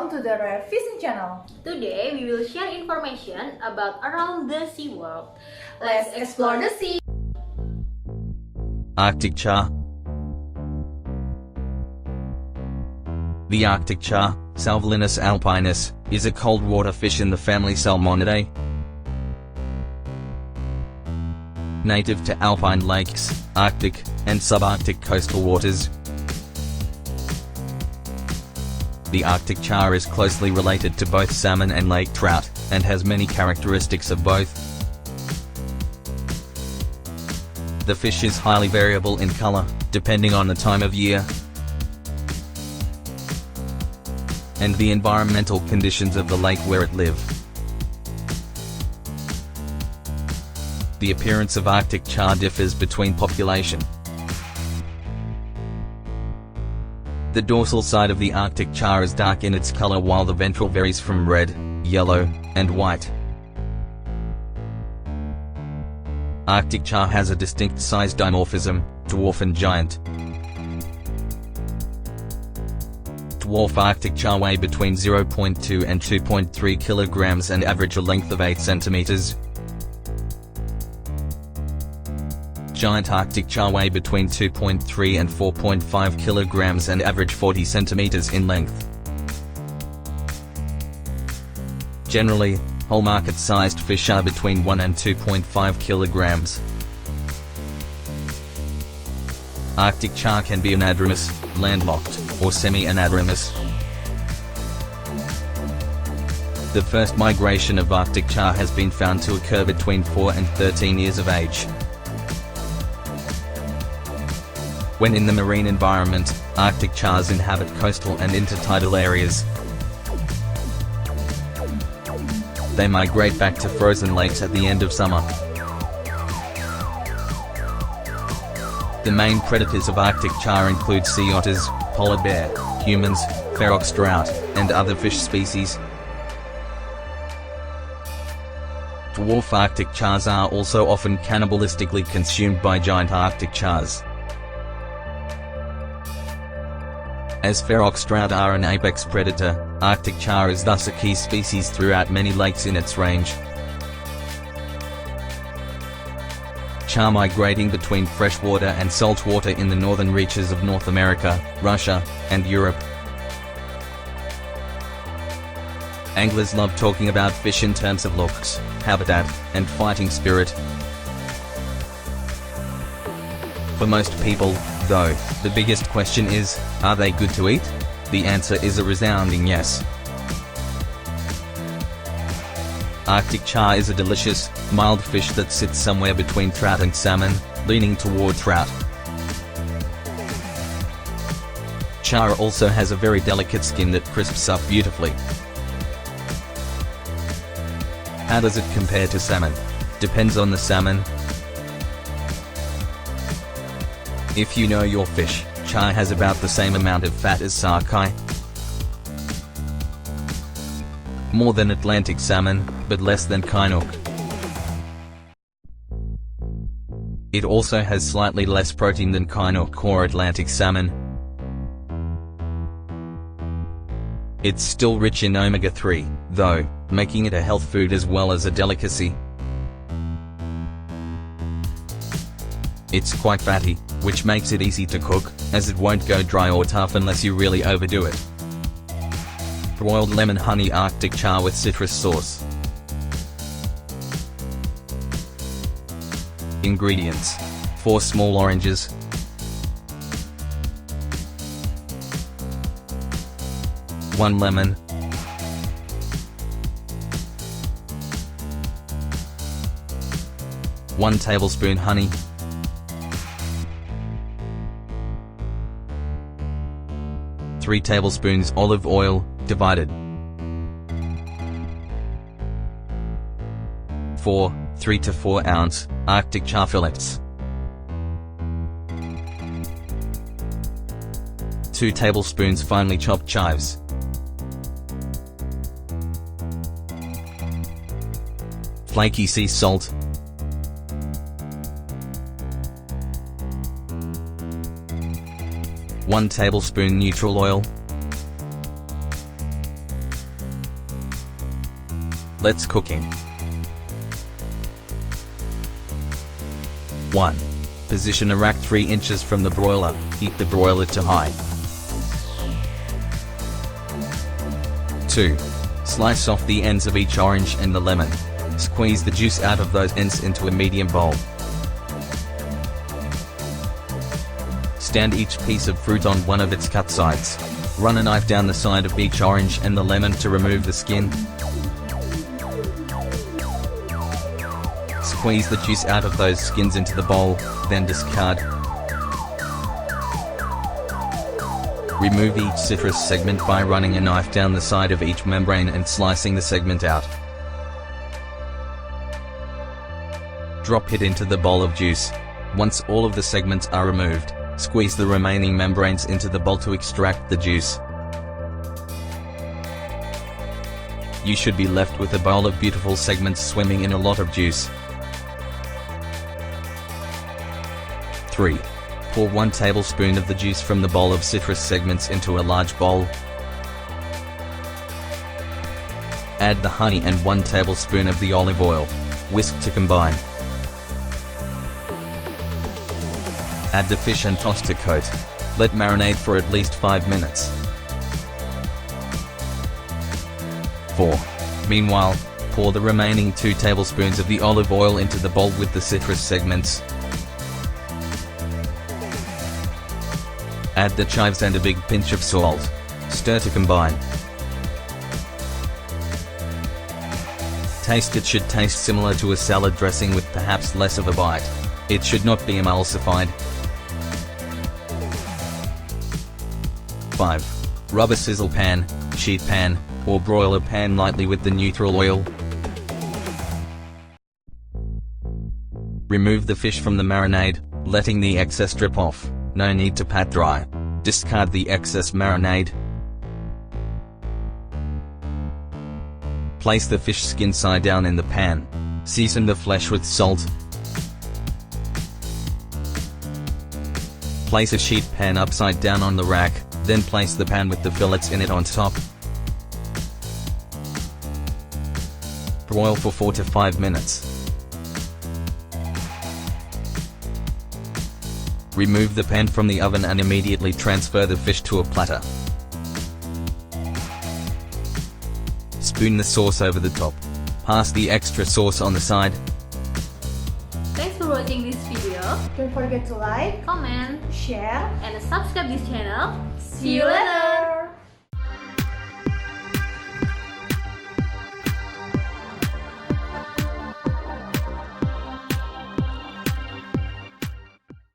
welcome to the Rev Fishing channel. Today we will share information about around the sea world. Let's explore the sea. Arctic char. The Arctic char, Salvelinus alpinus, is a cold water fish in the family Salmonidae. Native to alpine lakes, Arctic, and subarctic coastal waters. The Arctic char is closely related to both salmon and lake trout, and has many characteristics of both. The fish is highly variable in color, depending on the time of year and the environmental conditions of the lake where it lives. The appearance of Arctic char differs between population. The dorsal side of the Arctic char is dark in its color while the ventral varies from red, yellow, and white. Arctic char has a distinct size dimorphism, dwarf and giant. Dwarf Arctic char weigh between 0.2 and 2.3 kilograms and average a length of 8 centimeters. Giant Arctic char weigh between 2.3 and 4.5 kilograms and average 40 centimeters in length. Generally, whole market-sized fish are between 1 and 2.5 kilograms. Arctic char can be anadromous, landlocked, or semi-anadromous. The first migration of Arctic char has been found to occur between 4 and 13 years of age. When in the marine environment, Arctic chars inhabit coastal and intertidal areas. They migrate back to frozen lakes at the end of summer. The main predators of Arctic char include sea otters, polar bear, humans, ferox trout, and other fish species. Dwarf Arctic chars are also often cannibalistically consumed by giant Arctic chars. As ferox trout are an apex predator, Arctic char is thus a key species throughout many lakes in its range. Char migrating between freshwater and saltwater in the northern reaches of North America, Russia, and Europe. Anglers love talking about fish in terms of looks, habitat, and fighting spirit. For most people, though, the biggest question is, are they good to eat? The answer is a resounding yes. Arctic char is a delicious, mild fish that sits somewhere between trout and salmon, leaning toward trout. Char also has a very delicate skin that crisps up beautifully. How does it compare to salmon? Depends on the salmon. If you know your fish, char has about the same amount of fat as sockeye. More than Atlantic salmon, but less than chinook. It also has slightly less protein than chinook or Atlantic salmon. It's still rich in omega-3, though, making it a health food as well as a delicacy. It's quite fatty, which makes it easy to cook, as it won't go dry or tough unless you really overdo it. Broiled lemon honey Arctic char with citrus sauce. Ingredients: 4 small oranges, 1 lemon, 1 tablespoon honey, 3 tablespoons olive oil, divided. 3 to 4 ounce Arctic char fillets. 2 tablespoons finely chopped chives. Flaky sea salt. 1 tablespoon neutral oil, Let's cooking. 1. Position a rack 3 inches from the broiler, heat the broiler to high. 2. Slice off the ends of each orange and the lemon. Squeeze the juice out of those ends into a medium bowl. Stand each piece of fruit on one of its cut sides. Run a knife down the side of each orange and the lemon to remove the skin. Squeeze the juice out of those skins into the bowl, then discard. Remove each citrus segment by running a knife down the side of each membrane and slicing the segment out. Drop it into the bowl of juice. Once all of the segments are removed, squeeze the remaining membranes into the bowl to extract the juice. You should be left with a bowl of beautiful segments swimming in a lot of juice. 3. Pour 1 tablespoon of the juice from the bowl of citrus segments into a large bowl. Add the honey and 1 tablespoon of the olive oil. Whisk to combine. Add the fish and toss to coat. Let marinate for at least 5 minutes. 4. Meanwhile, pour the remaining 2 tablespoons of the olive oil into the bowl with the citrus segments. Add the chives and a big pinch of salt. Stir to combine. Taste. It should taste similar to a salad dressing with perhaps less of a bite. It should not be emulsified. 5. Rub a sizzle pan, sheet pan, or broiler pan lightly with the neutral oil. Remove the fish from the marinade, letting the excess drip off. No need to pat dry. Discard the excess marinade. Place the fish skin side down in the pan. Season the flesh with salt. Place a sheet pan upside down on the rack, then place the pan with the fillets in it on top. Broil for 4 to 5 minutes. Remove the pan from the oven and immediately transfer the fish to a platter. Spoon the sauce over the top. Pass the extra sauce on the side. Thanks for watching this video. Don't forget to like, Comment, share, and subscribe this channel. see you later!